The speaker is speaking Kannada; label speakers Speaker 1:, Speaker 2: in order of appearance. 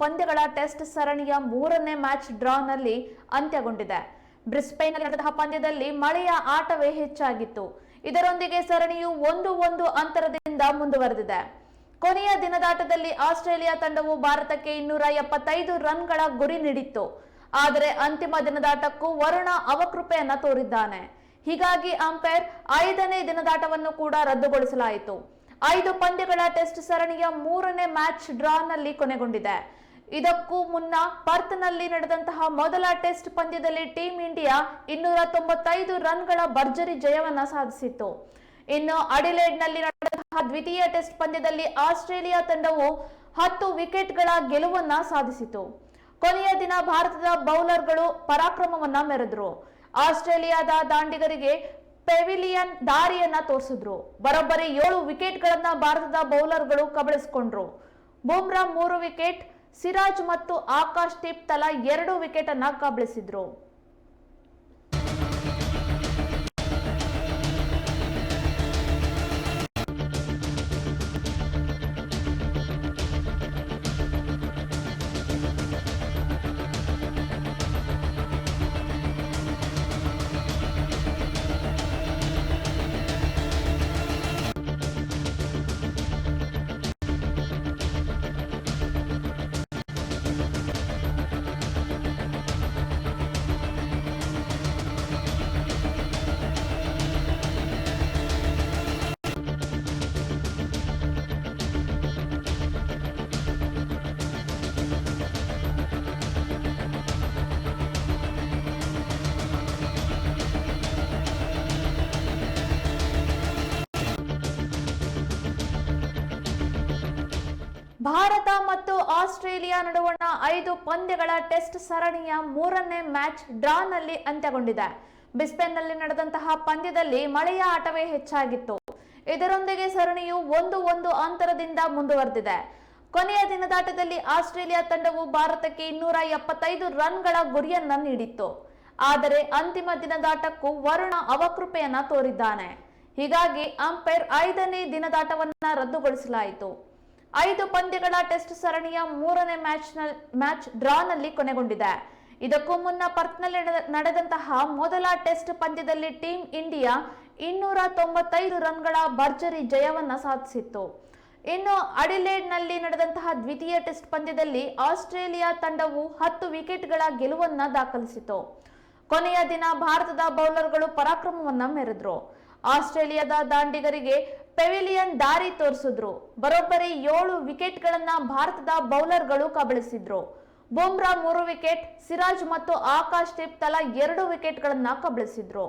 Speaker 1: ಪಂದ್ಯಗಳ ಟೆಸ್ಟ್ ಸರಣಿಯ ಮೂರನೇ ಮ್ಯಾಚ್ ಡ್ರಾನಲ್ಲಿ ಅಂತ್ಯಗೊಂಡಿದೆ. ಬ್ರಿಸ್ಬೇನ್ನಲ್ಲಿ ನಡೆದ ಪಂದ್ಯದಲ್ಲಿ ಮಳೆಯ ಆಟವೇ ಹೆಚ್ಚಾಗಿತ್ತು. ಇದರೊಂದಿಗೆ ಸರಣಿಯು 1-1 ಅಂತರದಿಂದ ಮುಂದುವರೆದಿದೆ. ಕೊನೆಯ ದಿನದಾಟದಲ್ಲಿ ಆಸ್ಟ್ರೇಲಿಯಾ ತಂಡವು ಭಾರತಕ್ಕೆ 275 ರನ್ಗಳ ಗುರಿ ನೀಡಿತ್ತು. ಆದರೆ ಅಂತಿಮ ದಿನದಾಟಕ್ಕೂ ವರುಣ ಅವಕೃಪೆಯನ್ನ ತೋರಿದ್ದಾನೆ. ಹೀಗಾಗಿ ಅಂಪೈರ್ 5ನೇ ದಿನದಾಟವನ್ನು ಕೂಡ ರದ್ದುಗೊಳಿಸಲಾಯಿತು. 5 ಪಂದ್ಯಗಳ ಟೆಸ್ಟ್ ಸರಣಿಯ ಮೂರನೇ ಮ್ಯಾಚ್ ಡ್ರಾನಲ್ಲಿ ಕೊನೆಗೊಂಡಿದೆ. ಇದಕ್ಕೂ ಮುನ್ನ ಪರ್ತ್ನಲ್ಲಿ ನಡೆದಂತಹ ಮೊದಲ ಟೆಸ್ಟ್ ಪಂದ್ಯದಲ್ಲಿ ಟೀಂ ಇಂಡಿಯಾ 295 ರನ್ಗಳ ಭರ್ಜರಿ ಜಯವನ್ನ ಸಾಧಿಸಿತ್ತು. ಇನ್ನು ಅಡಿಲೇಡ್ನಲ್ಲಿ ನಡೆದಂತಹ ದ್ವಿತೀಯ ಟೆಸ್ಟ್ ಪಂದ್ಯದಲ್ಲಿ ಆಸ್ಟ್ರೇಲಿಯಾ ತಂಡವು 10 ವಿಕೆಟ್ಗಳ ಗೆಲುವನ್ನ ಸಾಧಿಸಿತು. ಕೊನೆಯ ದಿನ ಭಾರತದ ಬೌಲರ್ಗಳು ಪರಾಕ್ರಮವನ್ನ ಮೆರೆದ್ರು. ಆಸ್ಟ್ರೇಲಿಯಾದ ದಾಂಡಿಗರಿಗೆ ಪೆವಿಲಿಯನ್ ದಾರಿಯನ್ನ ತೋರಿಸಿದ್ರು. ಬರೋಬ್ಬರಿ 7 ವಿಕೆಟ್ಗಳನ್ನ ಭಾರತದ ಬೌಲರ್ಗಳು ಕಬಳಿಸಿಕೊಂಡ್ರು. ಬುಮ್ರಾ 3 ವಿಕೆಟ್, ಸಿರಾಜ್ ಮತ್ತು ಆಕಾಶ್ ದೀಪ್ ತಲಾ 2 ವಿಕೆಟ್ ಅನ್ನ ಕಬಳಿಸಿದ್ರು. ಭಾರತ ಮತ್ತು ಆಸ್ಟ್ರೇಲಿಯಾ ನಡುವಣ 5 ಪಂದ್ಯಗಳ ಟೆಸ್ಟ್ ಸರಣಿಯ ಮೂರನೇ ಮ್ಯಾಚ್ ಡ್ರಾನಲ್ಲಿ ಅಂತ್ಯಗೊಂಡಿದೆ. ಬ್ರಿಸ್ಬೇನ್ನಲ್ಲಿ ನಡೆದಂತಹ ಪಂದ್ಯದಲ್ಲಿ ಮಳೆಯ ಆಟವೇ ಹೆಚ್ಚಾಗಿತ್ತು. ಇದರೊಂದಿಗೆ ಸರಣಿಯು 1-1 ಅಂತರದಿಂದ ಮುಂದುವರೆದಿದೆ. ಕೊನೆಯ ದಿನದಾಟದಲ್ಲಿ ಆಸ್ಟ್ರೇಲಿಯಾ ತಂಡವು ಭಾರತಕ್ಕೆ 275 ರನ್ಗಳ ಗುರಿಯನ್ನ ನೀಡಿತ್ತು. ಆದರೆ ಅಂತಿಮ ದಿನದಾಟಕ್ಕೂ ವರುಣ ಅವಕೃಪೆಯನ್ನ ತೋರಿದ್ದಾನೆ. ಹೀಗಾಗಿ ಅಂಪೈರ್ 5ನೇ ದಿನದಾಟವನ್ನ ರದ್ದುಗೊಳಿಸಲಾಯಿತು. 5 ಪಂದ್ಯಗಳ ಟೆಸ್ಟ್ ಸರಣಿಯ ಮೂರನೇ ಮ್ಯಾಚ್ ಡ್ರಾನಲ್ಲಿ ಕೊನೆಗೊಂಡಿದೆ. ಇದಕ್ಕೂ ಮುನ್ನ ಪರ್ತ್ನಲ್ಲಿ ನಡೆದಂತಹ ಮೊದಲ ಟೆಸ್ಟ್ ಪಂದ್ಯದಲ್ಲಿ ಟೀಂ ಇಂಡಿಯಾ 295 ರನ್ಗಳ ಭರ್ಜರಿ ಜಯವನ್ನ ಸಾಧಿಸಿತ್ತು. ಇನ್ನು ಅಡಿಲೇಡ್ನಲ್ಲಿ ನಡೆದಂತಹ ದ್ವಿತೀಯ ಟೆಸ್ಟ್ ಪಂದ್ಯದಲ್ಲಿ ಆಸ್ಟ್ರೇಲಿಯಾ ತಂಡವು 10 ವಿಕೆಟ್ಗಳ ಗೆಲುವನ್ನ ದಾಖಲಿಸಿತು. ಕೊನೆಯ ದಿನ ಭಾರತದ ಬೌಲರ್ಗಳು ಪರಾಕ್ರಮವನ್ನ ಮೆರೆದ್ರು. ಆಸ್ಟ್ರೇಲಿಯಾದ ದಾಂಡಿಗರಿಗೆ ಪೆವಿಲಿಯನ್ ದಾರಿ ತೋರಿಸಿದ್ರು. ಬರೋಬ್ಬರಿ 7 ವಿಕೆಟ್ಗಳನ್ನ ಭಾರತದ ಬೌಲರ್ಗಳು ಕಬಳಿಸಿದ್ರು. ಬುಮ್ರಾ 3 ವಿಕೆಟ್, ಸಿರಾಜ್ ಮತ್ತು ಆಕಾಶ್ ದೀಪ್ ತಲಾ 2 ವಿಕೆಟ್ಗಳನ್ನ ಕಬಳಿಸಿದ್ರು.